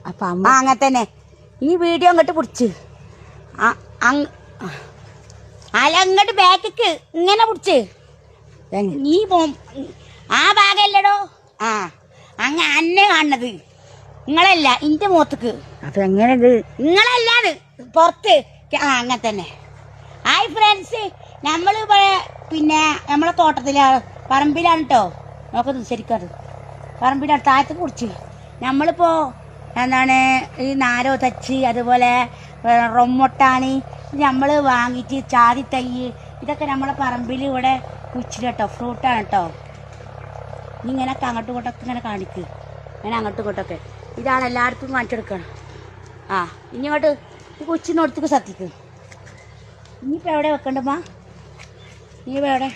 അങ്ങനെ തന്നെ ഈ വീഡിയോ അങ്ങോട്ട് പിടിച്ച് അല്ല അങ്ങോട്ട് ബാക്കിക്ക് ഇങ്ങനെ പിടിച്ച് നീ ആ ഭാഗമല്ലടോ അന്നെ കാണുന്നത് നിങ്ങളല്ല ഇന്റെ മുഖത്തേക്ക് അപ്പൊ എങ്ങനെ നിങ്ങളല്ലാത് പുറത്ത് അങ്ങനെ തന്നെ. ഹായ് ഫ്രണ്ട്സ്, നമ്മൾ പിന്നെ നമ്മളെ തോട്ടത്തിലാണ് പറമ്പിലാണ് കേട്ടോ. നോക്കുന്നത് ശരിക്കത് പറമ്പിലാണ് താഴത്ത് കുടിച്ച് നമ്മളിപ്പോ എന്താണ് ഈ നാരോ തച്ച് അതുപോലെ റൊമ്മൊട്ടാണ് നമ്മൾ വാങ്ങിച്ച് ചാതി തൈ ഇതൊക്കെ നമ്മളെ പറമ്പിൽ ഇവിടെ കുഴിച്ചിട്ട് കേട്ടോ. ഫ്രൂട്ടാണ് കേട്ടോ. ഇങ്ങനെയൊക്കെ അങ്ങോട്ടും ഇങ്ങോട്ടൊക്കെ ഇങ്ങനെ കാണിക്കുക. ഇങ്ങനെ അങ്ങോട്ടും ഇങ്ങോട്ടൊക്കെ ഇതാണ് എല്ലായിടത്തും കാണിച്ചെടുക്കണം. ഇങ്ങോട്ട് ഈ കൊച്ചിനോടത്തേക്ക് സത്തിക്ക്. ഇനിയിപ്പോൾ എവിടെ വെക്കണ്ടമ്മ? ഇനിയിപ്പോൾ എവിടെ